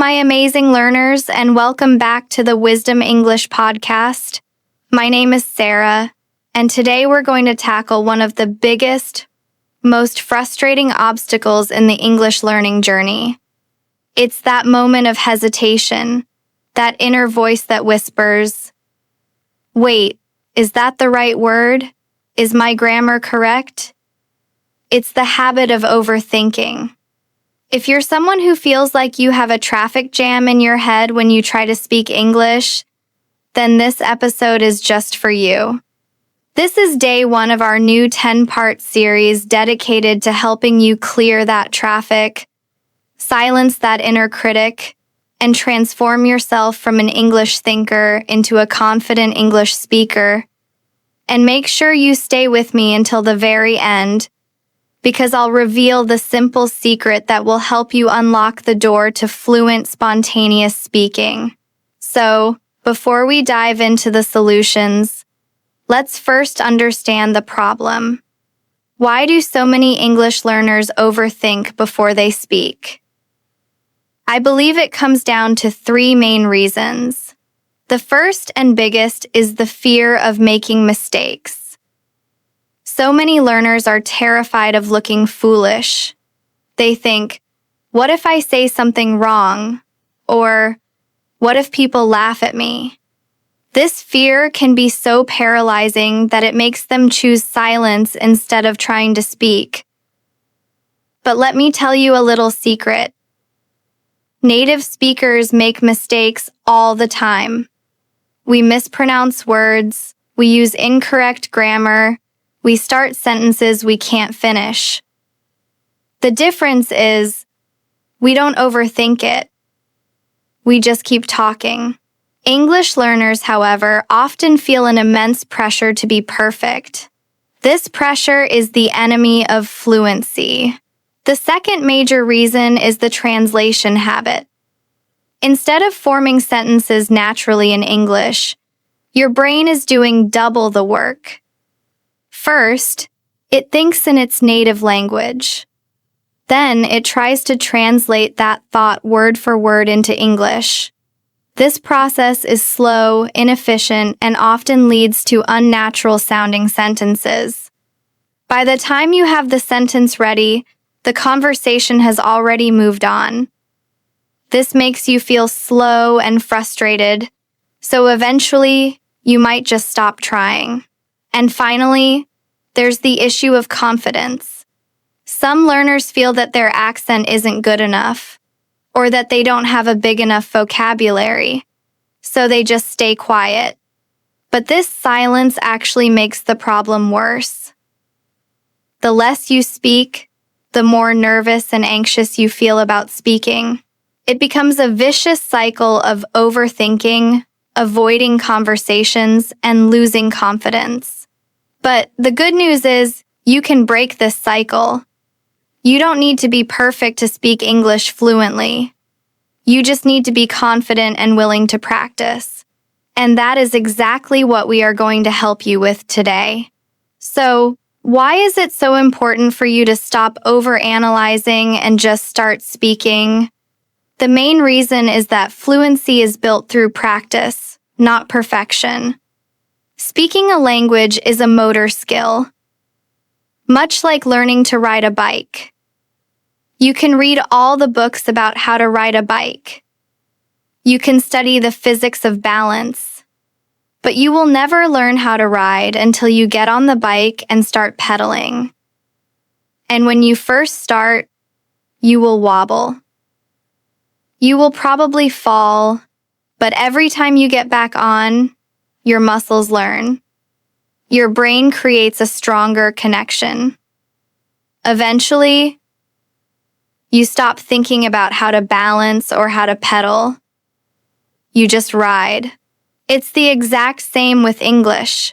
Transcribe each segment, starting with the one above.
my amazing learners, and welcome back to the Wisdom English podcast. My name is Sarah, and today we're going to tackle one of the biggest, most frustrating obstacles in the English learning journey. It's that moment of hesitation, that inner voice that whispers, "Wait, is that the right word? Is my grammar correct?" It's the habit of overthinking. If you're someone who feels like you have a traffic jam in your head when you try to speak English, then this episode is just for you. This is day 1 of our new 10-part series dedicated to helping you clear that traffic, silence that inner critic, and transform yourself from an English thinker into a confident English speaker. And make sure you stay with me until the very end, because I'll reveal the simple secret that will help you unlock the door to fluent, spontaneous speaking. So, before we dive into the solutions, let's first understand the problem. Why do so many English learners overthink before they speak? I believe it comes down to 3 main reasons. The first and biggest is the fear of making mistakes. So many learners are terrified of looking foolish. They think, what if I say something wrong? Or, what if people laugh at me? This fear can be so paralyzing that it makes them choose silence instead of trying to speak. But let me tell you a little secret. Native speakers make mistakes all the time. We mispronounce words, we use incorrect grammar, we start sentences we can't finish. The difference is, we don't overthink it. We just keep talking. English learners, however, often feel an immense pressure to be perfect. This pressure is the enemy of fluency. The second major reason is the translation habit. Instead of forming sentences naturally in English, your brain is doing double the work. First, it thinks in its native language. Then it tries to translate that thought word for word into English. This process is slow, inefficient, and often leads to unnatural-sounding sentences. By the time you have the sentence ready, the conversation has already moved on. This makes you feel slow and frustrated, so eventually, you might just stop trying. And finally, there's the issue of confidence. Some learners feel that their accent isn't good enough, or that they don't have a big enough vocabulary, so they just stay quiet. But this silence actually makes the problem worse. The less you speak, the more nervous and anxious you feel about speaking. It becomes a vicious cycle of overthinking, avoiding conversations, and losing confidence. But the good news is, you can break this cycle. You don't need to be perfect to speak English fluently. You just need to be confident and willing to practice. And that is exactly what we are going to help you with today. So, why is it so important for you to stop overanalyzing and just start speaking? The main reason is that fluency is built through practice, not perfection. Speaking a language is a motor skill, much like learning to ride a bike. You can read all the books about how to ride a bike. You can study the physics of balance, but you will never learn how to ride until you get on the bike and start pedaling. And when you first start, you will wobble. You will probably fall, but every time you get back on, your muscles learn. Your brain creates a stronger connection. Eventually, you stop thinking about how to balance or how to pedal. You just ride. It's the exact same with English.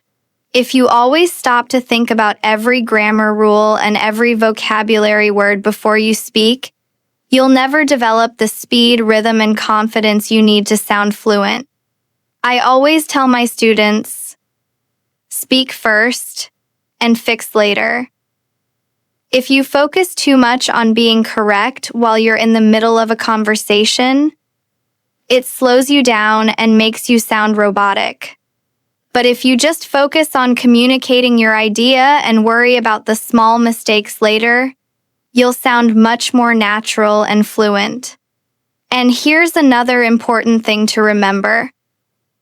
If you always stop to think about every grammar rule and every vocabulary word before you speak, you'll never develop the speed, rhythm, and confidence you need to sound fluent. I always tell my students, speak first and fix later. If you focus too much on being correct while you're in the middle of a conversation, It slows you down and makes you sound robotic. But if you just focus on communicating your idea and worry about the small mistakes later, you'll sound much more natural and fluent. And here's another important thing to remember.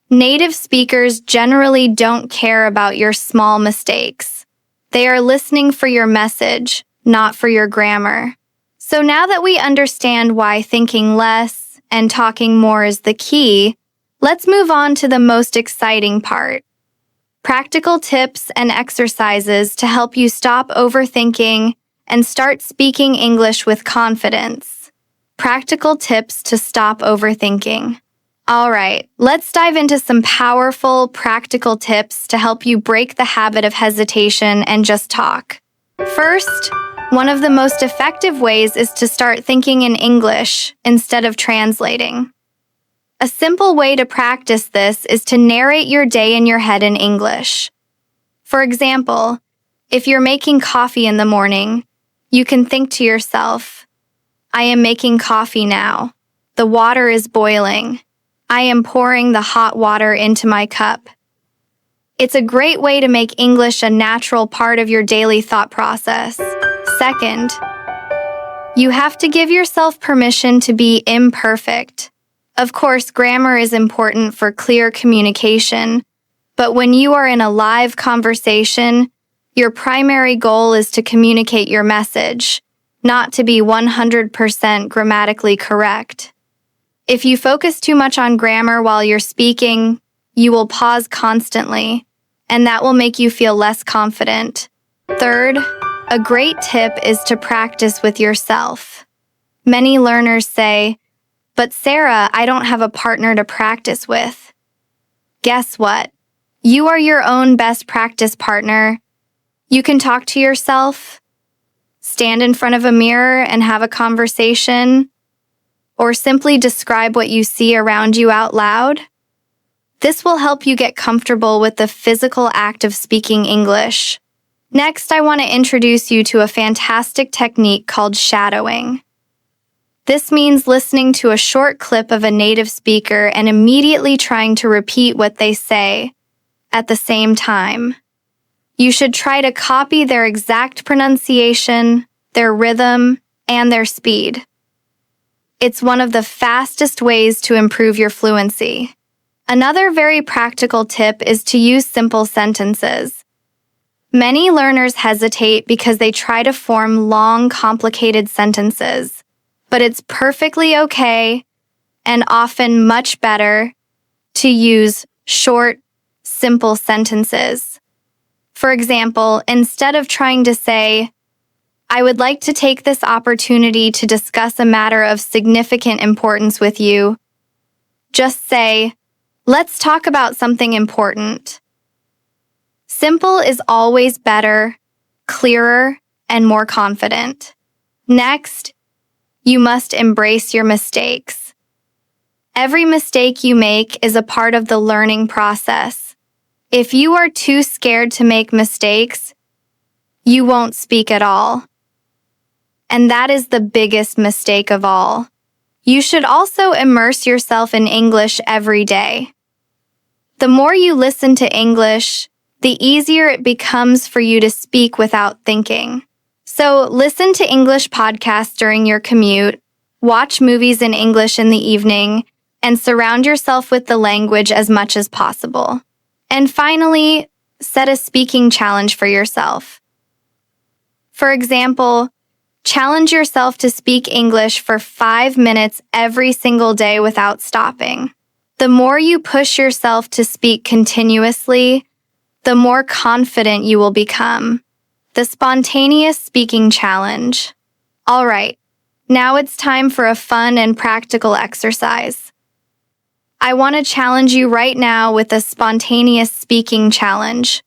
Native speakers generally don't care about your small mistakes. They are listening for your message, not for your grammar. So now that we understand why thinking less and talking more is the key, let's move on to the most exciting part. Practical tips and exercises to help you stop overthinking and start speaking English with confidence. Practical tips to stop overthinking. All right, let's dive into some powerful, practical tips to help you break the habit of hesitation and just talk. First, one of the most effective ways is to start thinking in English instead of translating. A simple way to practice this is to narrate your day in your head in English. For example, if you're making coffee in the morning, you can think to yourself, I am making coffee now. The water is boiling. I am pouring the hot water into my cup. It's a great way to make English a natural part of your daily thought process. Second, you have to give yourself permission to be imperfect. Of course, grammar is important for clear communication, but when you are in a live conversation, your primary goal is to communicate your message, not to be 100% grammatically correct. If you focus too much on grammar while you're speaking, you will pause constantly, and that will make you feel less confident. Third, a great tip is to practice with yourself. Many learners say, but Sarah, I don't have a partner to practice with. Guess what? You are your own best practice partner. You can talk to yourself, stand in front of a mirror and have a conversation, or simply describe what you see around you out loud. This will help you get comfortable with the physical act of speaking English. Next, I want to introduce you to a fantastic technique called shadowing. This means listening to a short clip of a native speaker and immediately trying to repeat what they say at the same time. You should try to copy their exact pronunciation, their rhythm, and their speed. It's one of the fastest ways to improve your fluency. Another very practical tip is to use simple sentences. Many learners hesitate because they try to form long, complicated sentences, but it's perfectly okay and often much better to use short, simple sentences. For example, instead of trying to say, I would like to take this opportunity to discuss a matter of significant importance with you, just say, let's talk about something important. Simple is always better, clearer, and more confident. Next, you must embrace your mistakes. Every mistake you make is a part of the learning process. If you are too scared to make mistakes, you won't speak at all. And that is the biggest mistake of all. You should also immerse yourself in English every day. The more you listen to English, the easier it becomes for you to speak without thinking. So listen to English podcasts during your commute, watch movies in English in the evening, and surround yourself with the language as much as possible. And finally, set a speaking challenge for yourself. For example, challenge yourself to speak English for 5 minutes every single day without stopping. The more you push yourself to speak continuously, the more confident you will become. The spontaneous speaking challenge. All right, now it's time for a fun and practical exercise. I want to challenge you right now with a spontaneous speaking challenge.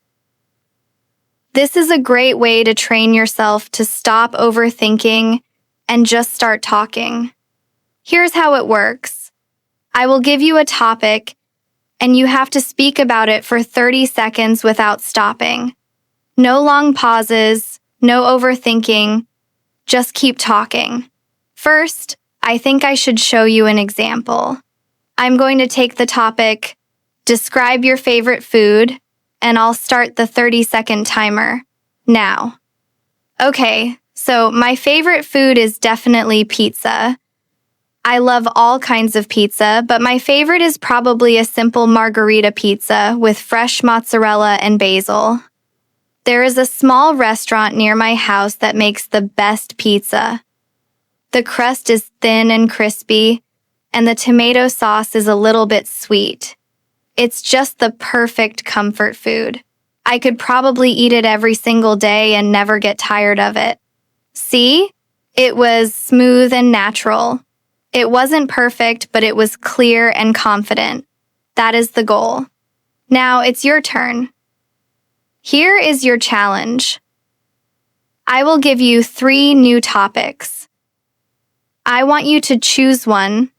This is a great way to train yourself to stop overthinking and just start talking. Here's how it works. I will give you a topic, and you have to speak about it for 30 seconds without stopping. No long pauses, no overthinking, just keep talking. First, I think I should show you an example. I'm going to take the topic, describe your favorite food, and I'll start the 30-second timer now. Okay, so my favorite food is definitely pizza. I love all kinds of pizza, but my favorite is probably a simple margherita pizza with fresh mozzarella and basil. There is a small restaurant near my house that makes the best pizza. The crust is thin and crispy, and the tomato sauce is a little bit sweet. It's just the perfect comfort food. I could probably eat it every single day and never get tired of it. See? It was smooth and natural. It wasn't perfect, but it was clear and confident. That is the goal. Now it's your turn. Here is your challenge. I will give you 3 new topics. I want you to choose one,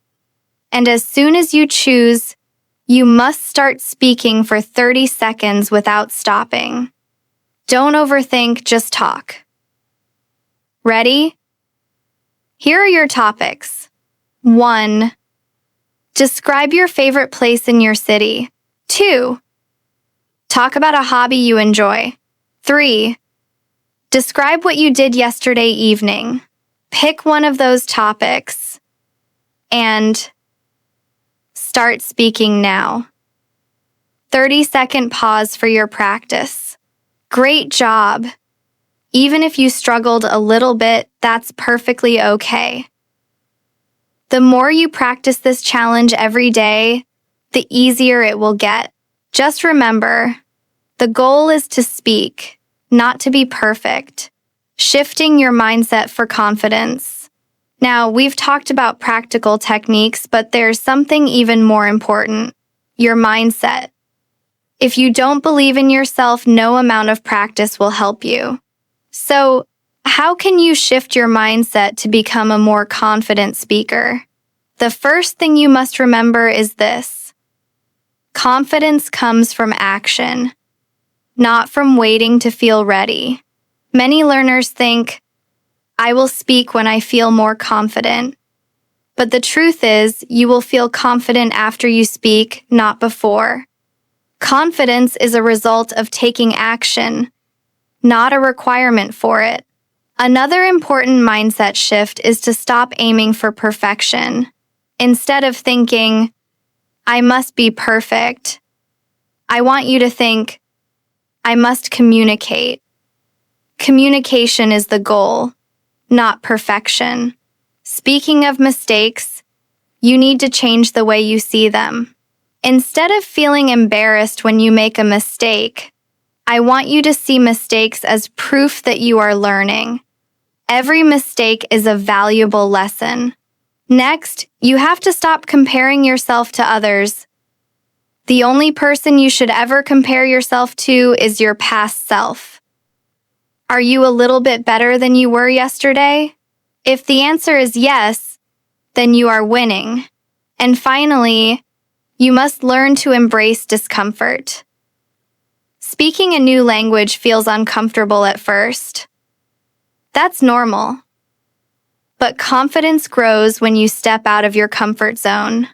and as soon as you choose, you must start speaking for 30 seconds without stopping. Don't overthink, just talk. Ready? Here are your topics. 1. Describe your favorite place in your city. 2. Talk about a hobby you enjoy. 3. Describe what you did yesterday evening. Pick one of those topics and start speaking now. 30-second pause for your practice. Great job. Even if you struggled a little bit, that's perfectly okay. The more you practice this challenge every day, the easier it will get. Just remember, the goal is to speak, not to be perfect. Shifting your mindset for confidence. Now, we've talked about practical techniques, but there's something even more important: your mindset. If you don't believe in yourself, no amount of practice will help you. So, how can you shift your mindset to become a more confident speaker? The first thing you must remember is this: confidence comes from action, not from waiting to feel ready. Many learners think, I will speak when I feel more confident. But the truth is, you will feel confident after you speak, not before. Confidence is a result of taking action, not a requirement for it. Another important mindset shift is to stop aiming for perfection. Instead of thinking, I must be perfect, I want you to think, I must communicate. Communication is the goal, not perfection. Speaking of mistakes, you need to change the way you see them. Instead of feeling embarrassed when you make a mistake, I want you to see mistakes as proof that you are learning. Every mistake is a valuable lesson. Next, you have to stop comparing yourself to others. The only person you should ever compare yourself to is your past self. Are you a little bit better than you were yesterday? If the answer is yes, then you are winning. And finally, you must learn to embrace discomfort. Speaking a new language feels uncomfortable at first. That's normal. But confidence grows when you step out of your comfort zone.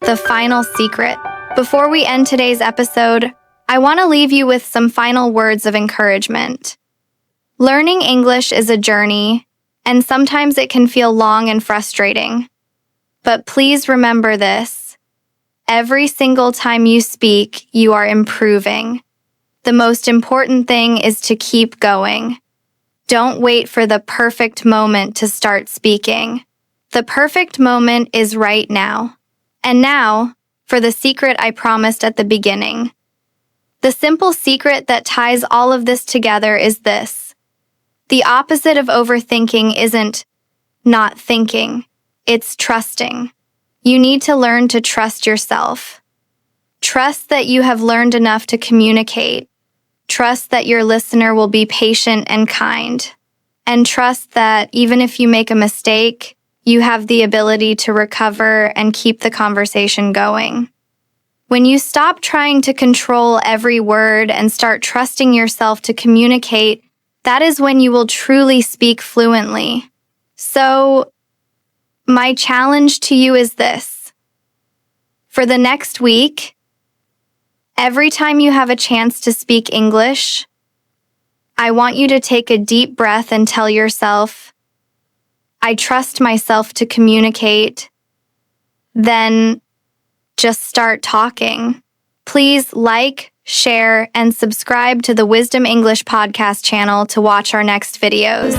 The final secret. Before we end today's episode, I want to leave you with some final words of encouragement. Learning English is a journey, and sometimes it can feel long and frustrating. But please remember this: every single time you speak, you are improving. The most important thing is to keep going. Don't wait for the perfect moment to start speaking. The perfect moment is right now. And now, for the secret I promised at the beginning. The simple secret that ties all of this together is this: the opposite of overthinking isn't not thinking, it's trusting. You need to learn to trust yourself. Trust that you have learned enough to communicate. Trust that your listener will be patient and kind. And trust that even if you make a mistake, you have the ability to recover and keep the conversation going. When you stop trying to control every word and start trusting yourself to communicate, that is when you will truly speak fluently. So, my challenge to you is this: For the next week, every time you have a chance to speak English, I want you to take a deep breath and tell yourself, I trust myself to communicate. Then just start talking. Please like, share, and subscribe to the Wisdom English podcast channel to watch our next videos.